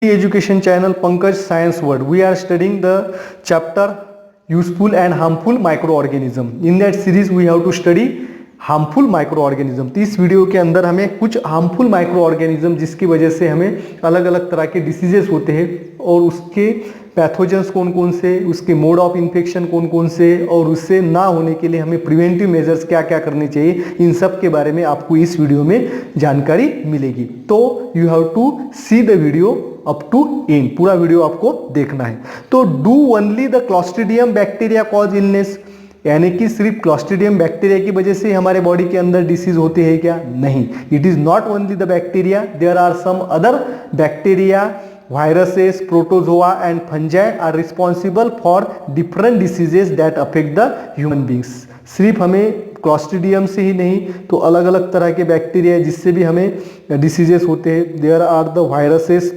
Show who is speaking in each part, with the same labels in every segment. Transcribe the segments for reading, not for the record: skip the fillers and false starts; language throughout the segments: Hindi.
Speaker 1: Education channel Pankaj Science World. We are studying the chapter useful and harmful microorganism. In that series we have to study harmful micro organism. तो इस वीडियो के अंदर हमें कुछ हार्मफुल माइक्रो ऑर्गेनिज्म जिसकी वजह से हमें अलग अलग तरह के डिसीजेस होते हैं और उसके पैथोजेंस कौन कौन से, उसके मोड ऑफ इन्फेक्शन कौन कौन से और उससे ना होने के लिए हमें प्रिवेंटिव मेजर्स क्या क्या करने चाहिए, इन सब के बारे में आपको इस वीडियो में जानकारी मिलेगी। तो you have to see the video up to end, पूरा वीडियो आपको देखना है। तो do only the clostridium bacteria cause illness, यानी कि सिर्फ क्लॉस्ट्रीडियम बैक्टीरिया की वजह से हमारे बॉडी के अंदर डिसीज होते हैं क्या? नहीं, it is not only the bacteria, there are some other bacteria, viruses, protozoa and fungi are responsible for different diseases that affect the human beings। सिर्फ हमें क्लॉस्ट्रीडियम से ही नहीं तो अलग अलग तरह के बैक्टीरिया जिससे भी हमें डिसीजेस होते हैं। There are the viruses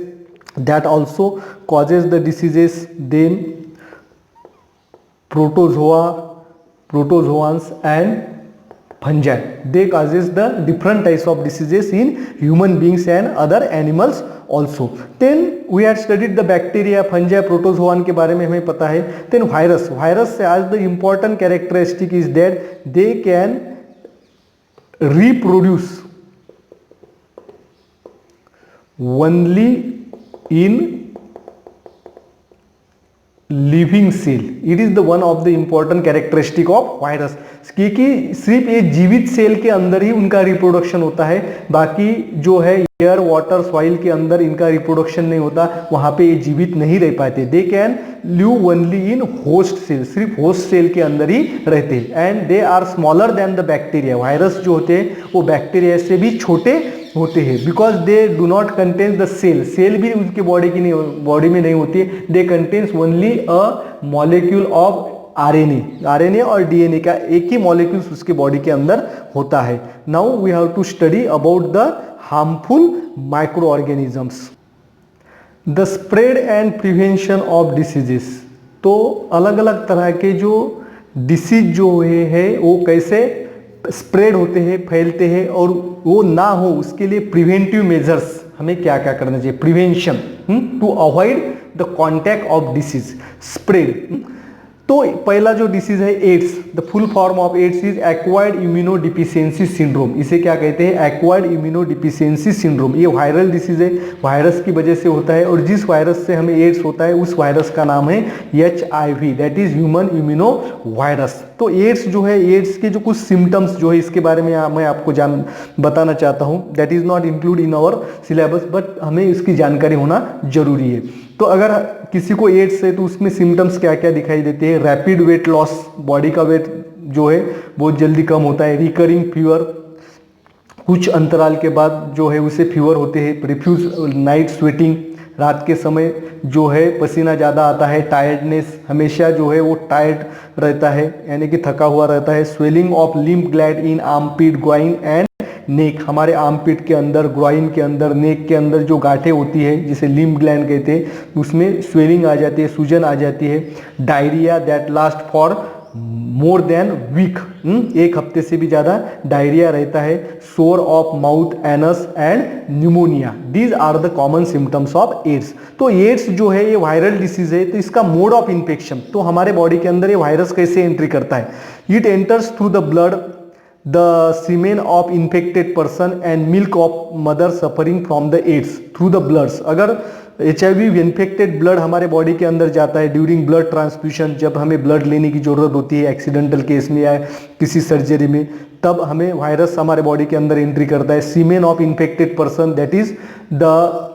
Speaker 1: that also causes the diseases, then protozoans and fungi, they causes the different types of diseases in human beings and other animals also। then we had studied the bacteria, fungi, protozoan के बारे में हमें पता है। then virus से आज the important characteristic is that they can reproduce only in living cell. It is the one of the important characteristic of virus, क्योंकि सिर्फ ये जीवित सेल के अंदर ही उनका रिप्रोडक्शन होता है, बाकी जो है एयर, वाटर, सॉइल के अंदर इनका रिप्रोडक्शन नहीं होता, वहां पे ये जीवित नहीं रह पाते। They can live only in host cell, सिर्फ होस्ट सेल के अंदर ही रहते हैं। And they are smaller than the bacteria, virus जो होते हैं वो बैक्टीरिया से भी छोटे होते हैं, because they do not contain the cell, cell भी उनकी बॉडी में नहीं होती है। They contains only a molecule of RNA और डीएनए का एक ही मॉलिक्यूल उसके बॉडी के अंदर होता है। Now we have to study about the harmful microorganisms, the spread and prevention of diseases. तो अलग अलग तरह के जो डिसीज जो है वो कैसे स्प्रेड होते हैं, फैलते हैं, और वो ना हो उसके लिए प्रिवेंटिव मेजर्स हमें क्या क्या करना चाहिए। Prevention to avoid the contact of disease spread. तो पहला जो डिसीज है AIDS, the full form of AIDS is acquired immunodeficiency syndrome. इसे क्या कहते हैं? Acquired immunodeficiency syndrome. ये वायरल डिसीज है, वायरस की वजह से होता है, और जिस वायरस से हमें एड्स होता है उस वायरस का नाम है HIV, that is human immuno virus. तो एड्स जो है, एड्स के जो कुछ सिम्टम्स जो है इसके बारे में मैं आपको बताना चाहता हूँ। That is not include in our syllabus, but हमें इसकी जानकारी होना जरूरी है। तो अगर किसी को एड्स है तो उसमें सिम्टम्स क्या क्या दिखाई देते हैं? रैपिड वेट लॉस, बॉडी का वेट जो है बहुत जल्दी कम होता है। रिकरिंग फीवर, कुछ अंतराल के बाद जो है उसे फीवर होते हैं। रिफ्यूज नाइट स्वेटिंग, रात के समय जो है पसीना ज़्यादा आता है। टायर्डनेस, हमेशा जो है वो टायर्ड रहता है, यानी कि थका हुआ रहता है। Swelling of lymph gland in armpit, groin and neck, हमारे आर्मपिट के अंदर, ग्वाइन के अंदर, नेक के अंदर जो गांठें होती है जिसे लिम्फ ग्लैंड कहते हैं, उसमें स्वेलिंग आ जाती है, सूजन आ जाती है। Diarrhoea that last for more than week, एक हफ्ते से भी ज़्यादा डायरिया रहता है। Sore of mouth, anus and pneumonia, these are the common symptoms of AIDS. तो एड्स जो है ये वायरल डिसीज है, तो इसका मोड ऑफ इन्फेक्शन, तो हमारे बॉडी के अंदर ये वायरस कैसे एंट्री करता है? It enters through the blood, the semen of infected person and milk of mother suffering from the AIDS through the bloods। अगर HIV इन्फेक्टेड ब्लड हमारे बॉडी के अंदर जाता है ड्यूरिंग ब्लड ट्रांसफ्यूशन, जब हमें ब्लड लेने की जरूरत होती है एक्सीडेंटल केस में या किसी सर्जरी में, तब हमें वायरस हमारे बॉडी के अंदर एंट्री करता है। Semen of infected person, that is the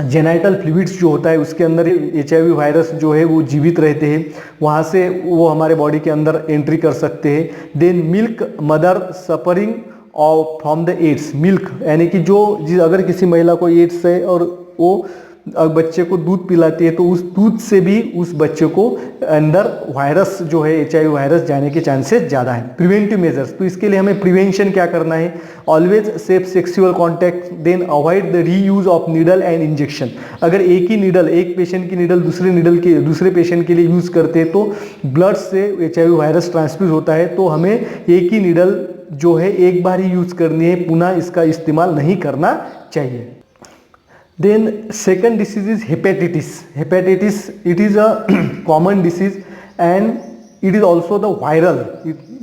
Speaker 1: genital fluids जो होता है उसके अंदर HIV वायरस जो है वो जीवित रहते हैं, वहाँ से वो हमारे बॉडी के अंदर एंट्री कर सकते हैं। देन मिल्क मदर सफरिंग और फ्रॉम द एड्स, मिल्क यानी कि जो अगर किसी महिला को एड्स है और वो बच्चे को दूध पिलाती है तो उस दूध से भी उस बच्चे को अंदर वायरस जो है HIV वायरस जाने के चांसेस ज़्यादा है। प्रिवेंटिव मेजर्स, तो इसके लिए हमें प्रिवेंशन क्या करना है? Always safe sexual contact, then avoid the reuse of needle and injection. अगर एक ही नीडल, एक पेशेंट की नीडल दूसरे पेशेंट के लिए यूज़ करते हैं तो ब्लड से HIV वायरस ट्रांसफ्यूज होता है, तो हमें एक ही नीडल जो है एक बार ही यूज़ करनी है, पुनः इसका इस्तेमाल नहीं करना चाहिए। Then second disease is hepatitis. Hepatitis, it is a common disease and it is also the viral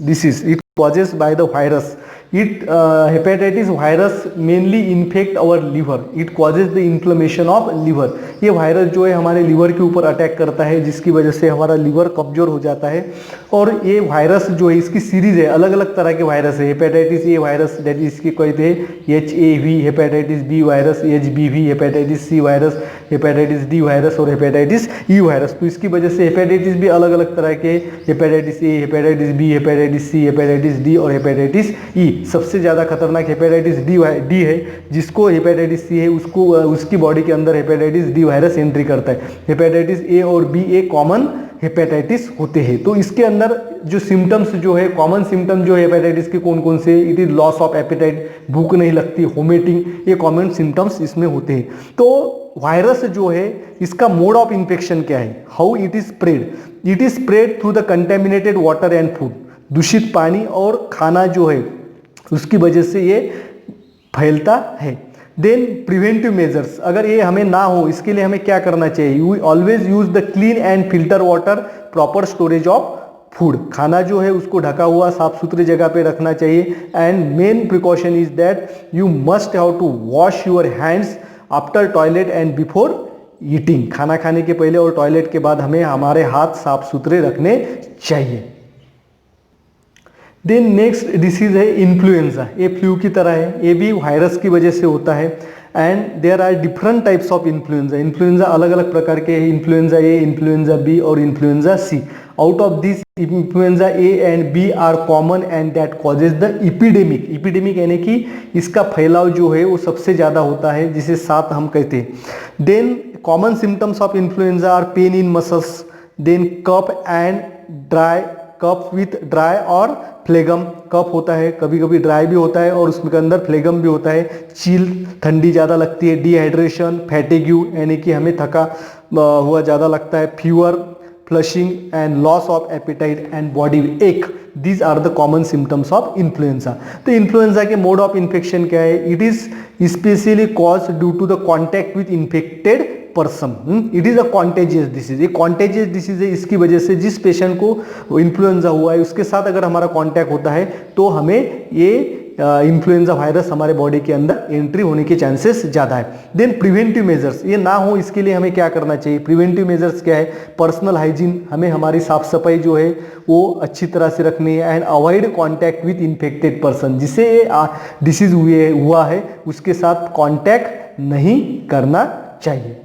Speaker 1: disease. It causes by the virus. Hepatitis virus mainly infect our liver. It causes the inflammation of liver. ये वायरस जो है हमारे लिवर के ऊपर अटैक करता है, जिसकी वजह से हमारा लिवर कमजोर हो जाता है। और ये वायरस जो है, इसकी सीरीज है, अलग अलग तरह के वायरस है। हेपेटाइटिस ए वायरस, दैट इसकी कहते हैं HAV, hepatitis B virus HBV, hepatitis C virus, hepatitis D virus और हेपेटाइटिस ई वायरस। तो इसकी वजह से हेपेटाइटिस भी अलग अलग तरह के, hepatitis A, hepatitis B, hepatitis C, hepatitis D और हेपेटाइटिस ई। सबसे ज़्यादा खतरनाक हेपेटाइटिस डी है, जिसको हेपेटाइटिस सी है उसको उसकी बॉडी के अंदर हेपेटाइटिस डी वायरस एंट्री करता है। हेपेटाइटिस ए और बी ए कॉमन हेपेटाइटिस होते हैं। तो इसके अंदर जो सिम्टम्स जो है, कॉमन सिम्टम जो है हेपेटाइटिस के कौन कौन से, it is loss of apatite, भूख नहीं लगती, वोमिटिंग, ये कॉमन सिम्टम्स इसमें होते हैं। तो वायरस जो है इसका मोड ऑफ इन्फेक्शन क्या है, how it is spread? It is spread through the contaminated water and food. दूषित पानी और खाना जो है उसकी वजह से ये फैलता है। देन प्रिवेंटिव मेजर्स, अगर ये हमें ना हो इसके लिए हमें क्या करना चाहिए? You always use the clean and filter water, proper storage of food. खाना जो है उसको ढका हुआ साफ सुथरी जगह पे रखना चाहिए। And main precaution is that you must have to wash your hands after toilet and before eating. खाना खाने के पहले और टॉयलेट के बाद हमें हमारे हाथ साफ सुथरे रखने चाहिए। देन नेक्स्ट डिसीज है इन्फ्लुएंजा। ये फ्लू की तरह है, ये भी वायरस की वजह से होता है। And there are different types of influenza. Influenza अलग अलग प्रकार के हैं, इन्फ्लुएंजा ए, इन्फ्लुएंजा बी और influenza C. Out of this influenza A and B are common and that causes the epidemic. Epidemic यानी कि इसका फैलाव जो है वो सबसे ज़्यादा होता है, जिसे साथ हम कहते हैं। Then common symptoms of influenza are pain in muscles, then cough and dry, cough with dry और फ्लेगम। कफ होता है, कभी कभी ड्राई भी होता है और उसके अंदर फ्लेगम भी होता है। चिल, ठंडी ज़्यादा लगती है। डिहाइड्रेशन, फैटिग्यू यानी कि हमें थका हुआ ज़्यादा लगता है। Fever, flushing and loss of appetite and body ache, these are the common symptoms of influenza. तो इन्फ्लुएंजा के मोड ऑफ इन्फेक्शन क्या है? It is specially cause due to the contact with infected person. It is a contagious disease. ये कॉन्टेजियस डिसीज है, इसकी वजह से जिस पेशेंट को इन्फ्लुएंजा हुआ है उसके साथ अगर हमारा कॉन्टैक्ट होता है तो हमें ये इन्फ्लुएंजा वायरस हमारे बॉडी के अंदर एंट्री होने के चांसेस ज़्यादा है। देन प्रिवेंटिव मेजर्स, ये ना हो इसके लिए हमें क्या करना चाहिए? प्रिवेंटिव मेजर्स क्या है? पर्सनल हाइजीन, हमें हमारी साफ सफाई जो है वो अच्छी तरह से रखनी है। And avoid contact with infected person, जिससे ये डिसीज हुआ है उसके साथ कॉन्टैक्ट नहीं करना चाहिए।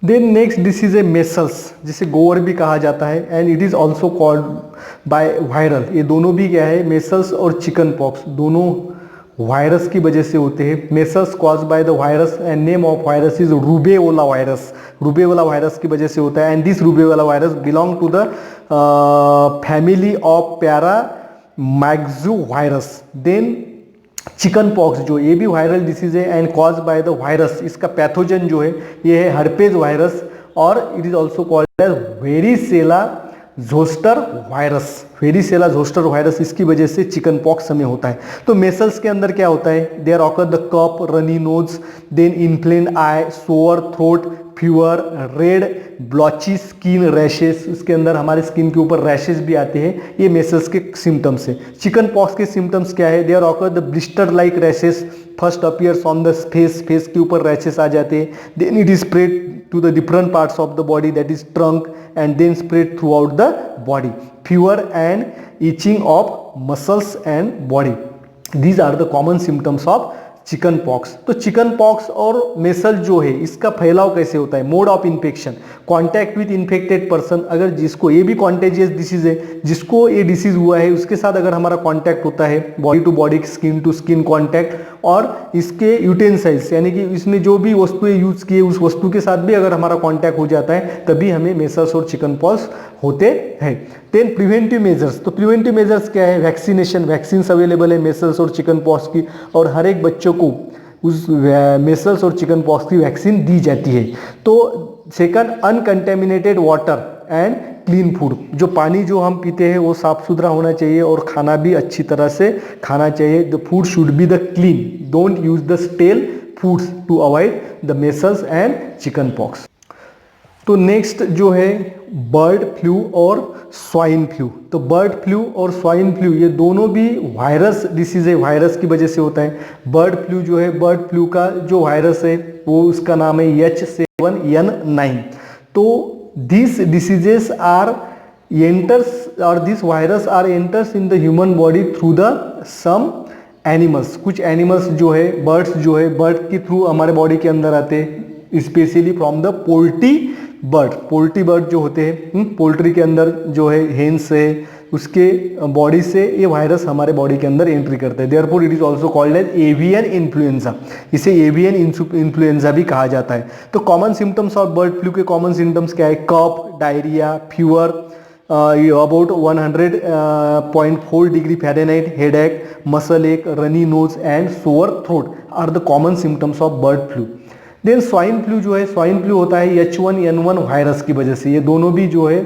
Speaker 1: देन नेक्स्ट डिसीज है मेसल्स, जिसे गोवर भी कहा जाता है and it is also called by viral. ये दोनों भी क्या है? मेसल्स और चिकन पॉक्स दोनों वायरस की वजह से होते हैं। Measles cause by the virus and name of virus is rubeola virus. Rubeola virus की वजह से होता है and this rubeola virus belong to the family of paramyxo virus. Then chicken pox जो ये भी वायरल डिसीज है and cause by the virus. इसका पैथोजन जो है ये है हर्पेज वायरस और it is also called as varicella zoster virus. Varicella zoster virus, इसकी वजह से चिकन पॉक्स हमें होता है। तो मेसल्स के अंदर क्या होता है? There occur the cough, runny nose, then inflamed eye, sore throat, fever, red blotchy skin, rashes. उसके अंदर हमारे स्किन के ऊपर रैशेस भी आते हैं। ये मेसल्स के सिम्टम्स है। चिकन पॉक्स के सिम्टम्स क्या है? There occur the blister like rashes first appears on the face. Face के ऊपर रैशेस आ जाते हैं। Then it is spread to the different parts of the body, that is trunk and then spread throughout the body. Fever and itching of muscles and body, these are the common symptoms of chicken pox. तो चिकन पॉक्स और मेसल जो है इसका फैलाव कैसे होता है? Mode of infection, contact with infected person. अगर जिसको, ये भी कॉन्टेजियस डिसीज है, जिसको ये डिसीज हुआ है उसके साथ अगर हमारा कॉन्टैक्ट होता है, body to body, skin to skin contact, और इसके यूटेंसिल्स यानी कि इसमें जो भी वस्तुएं यूज किए उस वस्तु के साथ भी अगर हमारा कॉन्टैक्ट हो जाता है तभी हमें मेसल्स और चिकन पॉक्स होते हैं। देन प्रिवेंटिव मेजर्स, तो प्रिवेंटिव मेजर्स क्या है? वैक्सीनेशन, वैक्सीन्स अवेलेबल है मेसल्स और चिकन पॉक्स की और हर एक बच्चों को उस मेसल्स और चिकन पॉक्स की वैक्सीन दी जाती है। तो second, uncontaminated water and clean food, जो पानी जो हम पीते हैं वो साफ सुथरा होना चाहिए और खाना भी अच्छी तरह से खाना चाहिए। The food should be the clean, don't use the stale foods to avoid the measles and chicken pox. तो नेक्स्ट जो है बर्ड फ्लू और स्वाइन फ्लू। तो बर्ड फ्लू और स्वाइन फ्लू ये दोनों भी वायरस डिसीज है, वायरस की वजह से होता है। बर्ड फ्लू जो है, बर्ड फ्लू का जो वायरस है वो उसका नाम है H7N9। तो दिस डिसीजेस आर एंटर्स और this virus are enters in the human body through the some animals. कुछ एनिमल्स जो है, बर्ड्स जो है, बर्ड के थ्रू हमारे बॉडी के अंदर आते हैं, specially from the poultry bird. Poultry bird जो होते हैं, पोल्ट्री के अंदर जो है हेंस है, उसके बॉडी से ये वायरस हमारे बॉडी के अंदर एंट्री करते हैं। Therefore it is also called as avian influenza. इसे एवियन इन्फ्लुएंजा भी कहा जाता है। तो common symptoms of bird flu के कॉमन सिम्टम्स क्या है? Cough, diarrhoea, fever about 100.4 degree Fahrenheit, headache, muscle ache, runny nose and sore throat are the common symptoms of bird flu. Then swine flu जो है, स्वाइन फ्लू होता है H1N1 वायरस की वजह से। ये दोनों भी जो है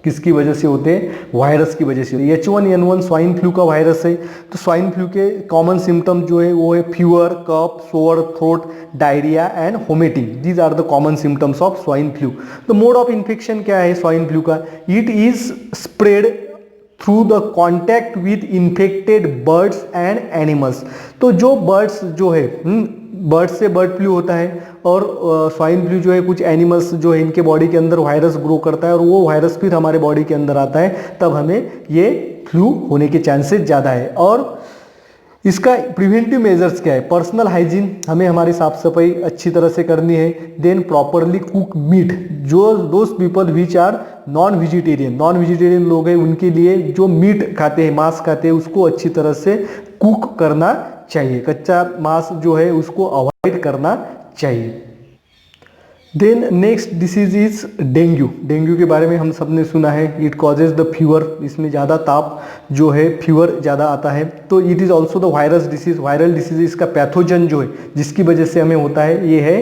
Speaker 1: किसकी वजह से होते हैं? वायरस की वजह से। H1N1 स्वाइन फ्लू का वायरस है। तो स्वाइन फ्लू के कॉमन सिम्टम जो है वो है fever, cough, sore throat, diarrhoea and vomiting. These are the common symptoms of swine flu. The mode of infection क्या है स्वाइन फ्लू का? It is spread through the contact with infected birds and animals. तो जो बर्ड्स जो है, बर्ड से बर्ड फ्लू होता है, और स्वाइन फ्लू जो है कुछ एनिमल्स जो है इनके बॉडी के अंदर वायरस ग्रो करता है, और वो वायरस फिर हमारे बॉडी के अंदर आता है, तब हमें ये फ्लू होने के चांसेस ज़्यादा है। और इसका प्रिवेंटिव मेजर्स क्या है? पर्सनल हाइजीन, हमें हमारी साफ सफाई अच्छी तरह से करनी है। Then properly cook meat. जो those people which are non vegetarian लोग हैं, उनके लिए जो मीट खाते हैं, मांस खाते हैं, उसको अच्छी तरह से कुक करना चाहिए। कच्चा मांस जो है उसको अवॉइड करना चाहिए। Then next disease is dengue. Dengue के बारे में हम सब ने सुना है। It causes the fever. इसमें ज़्यादा ताप जो है, फीवर ज़्यादा आता है। तो it is also the virus disease, viral disease. इसका पैथोजन जो है जिसकी वजह से हमें होता है, ये है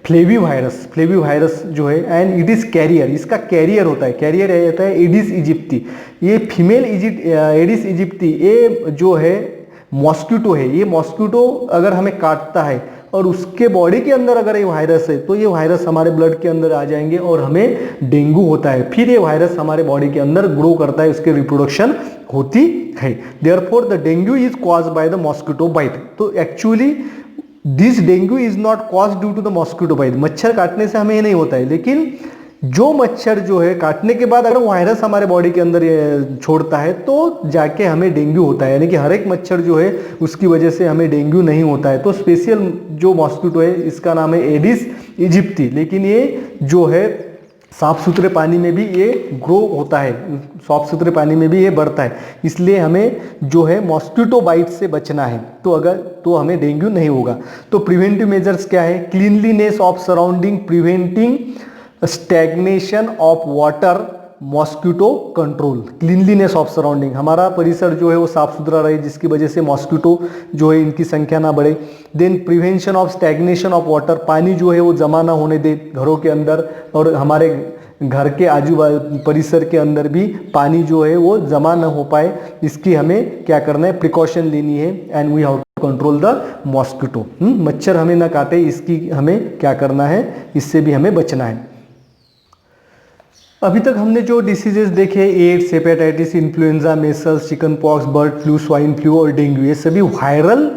Speaker 1: फ्लेवी वायरस जो है, एंड इट इज़ कैरियर। इसका कैरियर होता है, कैरियर होता है एडिस इजिप्टी। ये फीमेल एडिस इजिप्टी, ये जो है मॉस्किटो है। ये मॉस्किटो अगर हमें काटता है और उसके बॉडी के अंदर अगर ये वायरस है, तो ये वायरस हमारे ब्लड के अंदर आ जाएंगे और हमें डेंगू होता है। फिर ये वायरस हमारे बॉडी के अंदर ग्रो करता है, उसके रिप्रोडक्शन होती है। Therefore the dengue is caused by the mosquito bite. तो actually this dengue is not caused due to the mosquito bite. मच्छर काटने से हमें ये नहीं होता है, लेकिन जो मच्छर जो है काटने के बाद अगर वायरस हमारे बॉडी के अंदर छोड़ता है, तो जाके हमें डेंगू होता है। यानी कि हर एक मच्छर जो है उसकी वजह से हमें डेंगू नहीं होता है। तो स्पेशल जो मॉस्किटो है इसका नाम है एडिस इजिप्टी। लेकिन ये जो है साफ सुथरे पानी में भी ये ग्रो होता है, साफ सुथरे पानी में भी ये बढ़ता है। इसलिए हमें जो है मॉस्किटो बाइट से बचना है, तो हमें डेंगू नहीं होगा। तो प्रिवेंटिव मेजर्स क्या है? Cleanliness of surrounding, preventing stagnation of water, mosquito control. Cleanliness of surrounding, हमारा परिसर जो है वो साफ सुथरा रहे, जिसकी वजह से मॉस्किटो जो है इनकी संख्या ना बढ़े। Then prevention of stagnation of water, पानी जो है वो जमा ना होने दे घरों के अंदर, और हमारे घर के आजू बाजू परिसर के अंदर भी पानी जो है वो जमा ना हो पाए। इसकी हमें क्या करना है? प्रिकॉशन लेनी है। And we have to control the mosquito. मच्छर हमें ना काटे, इसकी हमें क्या करना है? इससे भी हमें बचना है। अभी तक हमने जो डिसीजेस देखे, AIDS, hepatitis, influenza, measles, chicken pox, bird flu, swine flu और डेंगू, ये सभी वायरल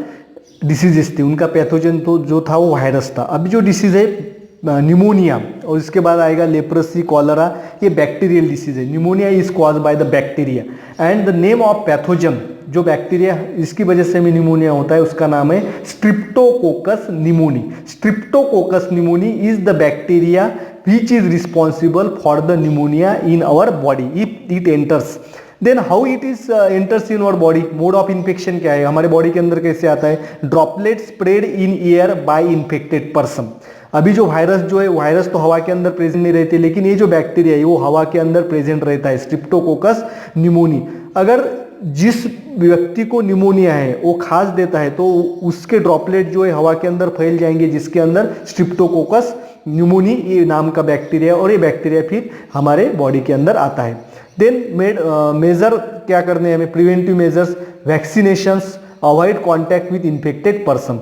Speaker 1: डिसीजेस थे। उनका पैथोजन तो जो था वो वायरस था। अभी जो डिसीज है निमोनिया, और इसके बाद आएगा लेप्रोसी, कॉलरा, ये बैक्टीरियल डिसीज है। Pneumonia is caused by the bacteria, and the name of pathogen, जो बैक्टीरिया इसकी वजह से हमें निमोनिया होता है, उसका नाम है Streptococcus pneumoniae. Streptococcus pneumoniae is the bacteria which is responsible for the pneumonia in our body if it enters. Then how it is enters in our body? Mode of infection क्या है? हमारे बॉडी के अंदर कैसे आता है? Droplet spread in air by infected person. अभी जो वायरस जो है, वायरस तो हवा के अंदर प्रेजेंट नहीं रहते, लेकिन ये जो बैक्टीरिया है वो हवा के अंदर प्रेजेंट रहता है। स्ट्रिप्टोकोकस निमोनी, अगर जिस व्यक्ति को निमोनिया है वो खांस देता है, तो उसके ड्रॉपलेट जो है हवा के अंदर फैल जाएंगे, जिसके अंदर स्ट्रिप्टोकोकस न्यूमोनी ये नाम का बैक्टीरिया, और ये बैक्टीरिया फिर हमारे बॉडी के अंदर आता है। देन मेजर क्या करने हैं हमें? Preventive measures, vaccinations, avoid contact with infected person.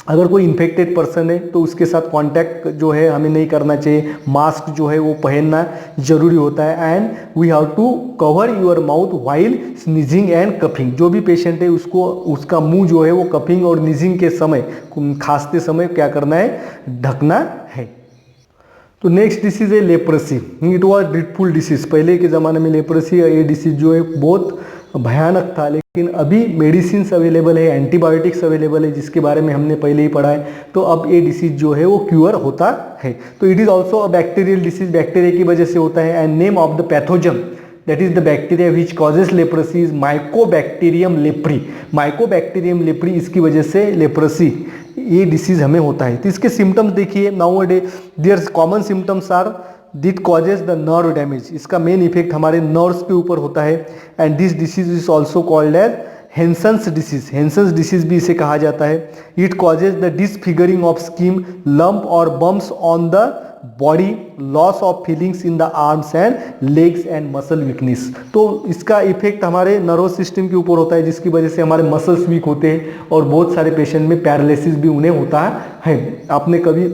Speaker 1: अगर कोई इन्फेक्टेड पर्सन है तो उसके साथ कांटेक्ट जो है हमें नहीं करना चाहिए, मास्क जो है वो पहनना जरूरी होता है। And we have to cover your mouth while sneezing and coughing. जो भी पेशेंट है उसको उसका मुंह जो है वो कफिंग और नीजिंग के समय, खांसते समय क्या करना है, ढकना है। तो नेक्स्ट डिसीज है leprosy. It was dreadful disease. पहले के ज़माने में लेप्रेसी ये डिसीज जो है बहुत भयानक था, लेकिन अभी मेडिसिन अवेलेबल है, एंटीबायोटिक्स अवेलेबल है, जिसके बारे में हमने पहले ही पढ़ा है। तो अब ये डिसीज जो है वो क्योर होता है। तो it is also a bacterial disease, bacteria की वजह से होता है। And name of the pathogen that is the bacteria which causes leprosy is mycobacterium lepri। mycobacterium lepri इसकी वजह से लेप्रेसी ये डिसीज हमें होता है। तो इसके सिम्टम्स देखिए, now day their common symptoms are that causes the nerve damage. इसका मेन इफेक्ट हमारे नर्व्स के ऊपर होता है। And this disease is also called as Hansen's disease. Hansen's disease भी इसे कहा जाता है। It causes the disfiguring of skin, lump और bumps on the body, loss of feelings in the arms and legs and muscle weakness. तो इसका इफेक्ट हमारे नर्वस सिस्टम के ऊपर होता है, जिसकी वजह से हमारे मसल्स वीक होते हैं और बहुत सारे पेशेंट में पैरालिसिस भी उन्हें होता है। आपने कभी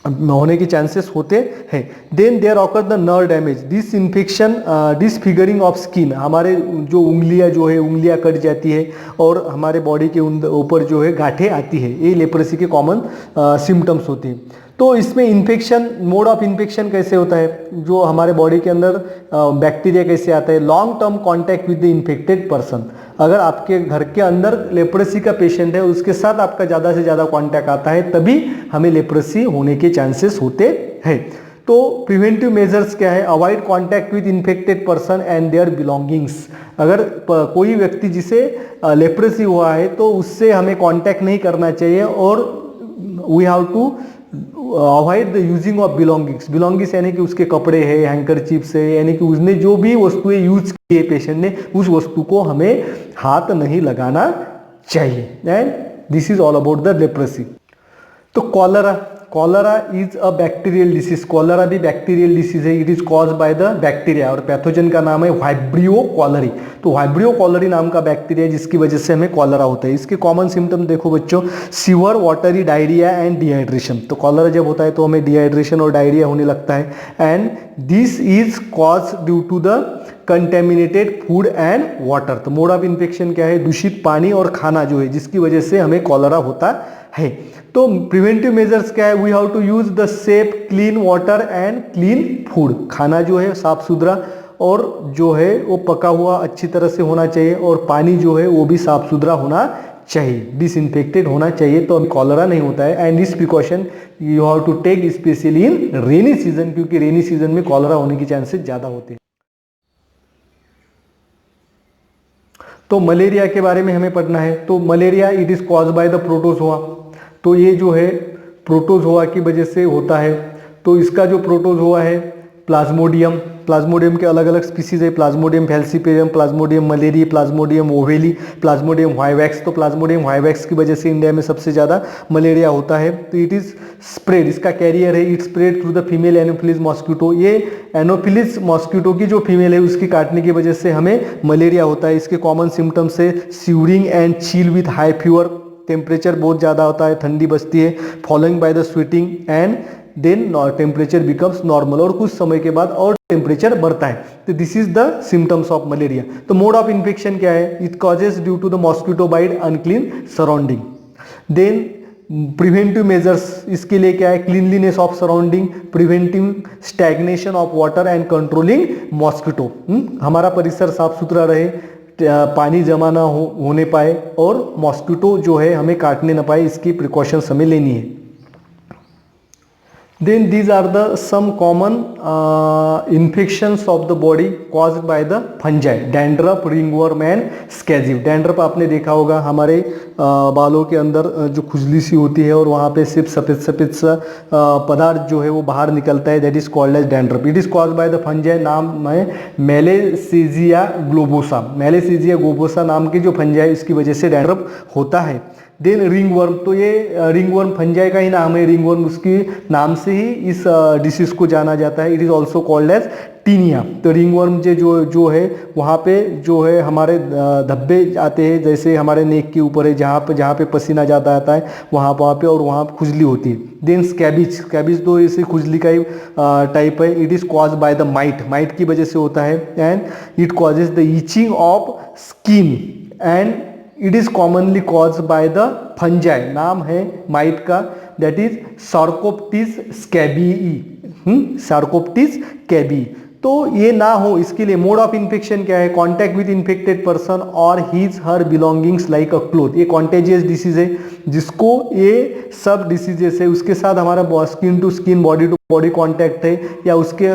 Speaker 1: होने के चांसेस होते हैं। Then there occur the nerve damage, this infection, disfiguring of skin. हमारे जो उंगलियां जो है उंगलियां कट जाती है और हमारे बॉडी के ऊपर जो है गांठें आती है। ये लेप्रेसी के कॉमन सिम्टम्स होते हैं। तो इसमें इन्फेक्शन, मोड ऑफ इन्फेक्शन कैसे होता है, जो हमारे बॉडी के अंदर बैक्टीरिया कैसे आता है, long term contact with the infected person. अगर आपके घर के अंदर लेप्रेसी का पेशेंट है, उसके साथ आपका ज़्यादा से ज़्यादा कॉन्टैक्ट आता है, तभी हमें लेप्रेसी होने के चांसेस होते हैं। तो प्रिवेंटिव मेजर्स क्या है, avoid contact with infected person and their belongings. अगर कोई व्यक्ति जिसे लेप्रेसी हुआ है तो उससे हमें कॉन्टैक्ट नहीं करना चाहिए, और we have to avoid the using of belongings. Belongings यानी कि उसके कपड़े है, हैंकरचिप्स है, यानी कि उसने जो भी वस्तुएं यूज की है पेशेंट ने, उस वस्तु को हमें हाथ नहीं लगाना चाहिए। And this is all about the leprosy. तो cholera, cholera is a bacterial disease. Cholera भी बैक्टीरियल डिसीज है। It is cause by the bacteria, और पैथोजन का नाम है वाइब्रियो कॉलरी। तो वाइब्रियो कॉलरी नाम का बैक्टीरिया है, जिसकी वजह से हमें कॉलरा होता है। इसके कॉमन सिम्टम देखो बच्चों, sewer, watery, diarrhoea and dehydration. तो कॉलरा जब होता है तो हमें डिहाइड्रेशन और डायरिया होने लगता है। And this is cause due to the contaminated food and water. तो मोड ऑफ इन्फेक्शन क्या है, दूषित पानी और खाना जो है, जिसकी वजह से हमें कॉलरा होता है। तो प्रिवेंटिव मेजर्स क्या है, we have to use the safe clean water and clean food. खाना जो है साफ सुथरा और जो है वो पका हुआ अच्छी तरह से होना चाहिए, और पानी जो है वो भी साफ सुथरा होना चाहिए, डिसइंफेक्टेड होना चाहिए, तो कॉलरा नहीं होता है। And this precaution you have to take specially in rainy season, क्योंकि रेनी सीजन में कॉलरा होने के चांसेस ज़्यादा होते हैं। तो मलेरिया के बारे में हमें पढ़ना है। तो malaria it is cause by the protozoa. तो ये जो है प्रोटोजोआ की वजह से होता है। तो इसका जो प्रोटोजोआ है प्लाज्मोडियम, प्लाज्मोडियम के अलग अलग स्पीसीज है, Plasmodium falciparum, Plasmodium malariae, Plasmodium ovale, Plasmodium vivax. तो प्लाज्मोडियम वाइवैक्स की वजह से इंडिया में सबसे ज़्यादा मलेरिया होता है। तो इट इज़ स्प्रेड, इसका कैरियर है, it spread through the female Anopheles mosquito. ये एनोफिलिस मॉस्किटो की जो फीमेल है उसकी काटने की वजह से हमें मलेरिया होता है। इसके कॉमन सिम्टम्स है shivering and chill with high fever, temperature बहुत ज़्यादा होता है, ठंडी बसती है, following by the sweating and then temperature becomes normal, और कुछ समय के बाद और टेम्परेचर बढ़ता है। तो this is the symptoms of malaria. तो मोड ऑफ इन्फेक्शन क्या है, it causes due to the mosquito bite, unclean surrounding. Then preventive measures इसके लिए क्या है, cleanliness of surrounding, preventing stagnation of water and controlling mosquito. हमारा परिसर साफ सुथरा रहे, पानी जमा ना होने पाए, और मॉस्किटो जो है हमें काटने ना पाए, इसकी प्रिकॉशंस हमें लेनी है। Then these are the some common infections of the body caused by the fungi, dandruff, ringworm and scabs। dandruff आपने देखा होगा, हमारे बालों के अंदर जो खुजली सी होती है और वहाँ पे सिर्फ सफ़ेद सफ़ेद सा पदार्थ जो है वो बाहर निकलता है, that is called as dandruff. It is caused by the fungi, नाम है मेलेसीजिया ग्लोबोसा। मेलेसीजिया ग्लोबोसा नाम की जो फंजाई, इसकी वजह से डैंड्रफ होता है। देन रिंगवर्म, तो ये रिंगवर्म फंजाई का ही नाम है, रिंगवर्म उसके नाम से ही इस डिसीज को जाना जाता है। It is also called as tinea. तो रिंगवर्म जो है वहाँ पे जो है हमारे धब्बे आते हैं, जैसे हमारे नेक के ऊपर है, जहाँ पे पसीना ज़्यादा आता है वहाँ पे, और वहाँ खुजली होती है। देन स्कैबिज तो इसे खुजली का ही टाइप है। It is cause by the might की वजह से होता है, and it causes the itching of skin, and it is commonly cause by the fungi, नाम है माइट का, दैट इज सार्कोप्टिस स्कैबीई, सार्कोप्टिस स्कैबी। तो ये ना हो इसके लिए मोड ऑफ इन्फेक्शन क्या है, कॉन्टैक्ट विद इन्फेक्टेड पर्सन और his her belongings like a cloth. ये कॉन्टेजियस डिसीज है, जिसको ये सब डिसीजेस है उसके साथ हमारा skin to skin, body to body contact है, या उसके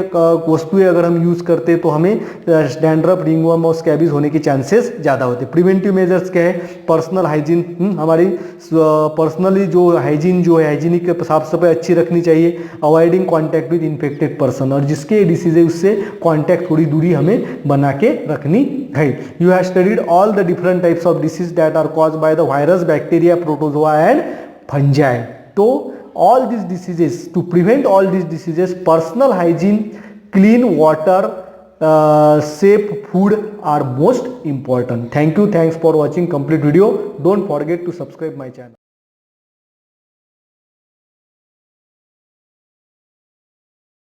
Speaker 1: वस्तुएं अगर हम यूज करते हैं तो हमें डैंड्रफ, रिंगवर्म और स्कैबीज होने के चांसेस ज़्यादा होते हैं। प्रिवेंटिव मेजर्स क्या है, पर्सनल हाइजीन, हमारी पर्सनली जो हाइजीन जो है, हाइजीनिक साफ सफाई अच्छी रखनी चाहिए, avoiding contact with infected person, और जिसके डिसीज है उससे कॉन्टैक्ट थोड़ी दूरी हमें बना के रखनी है। You have studied all the different types of disease that are caused by the virus, bacteria, protozoa and fungi. तो all these diseases, to prevent all these diseases, personal hygiene, clean water, safe food are most important. Thanks for watching complete video. Don't forget to subscribe my channel.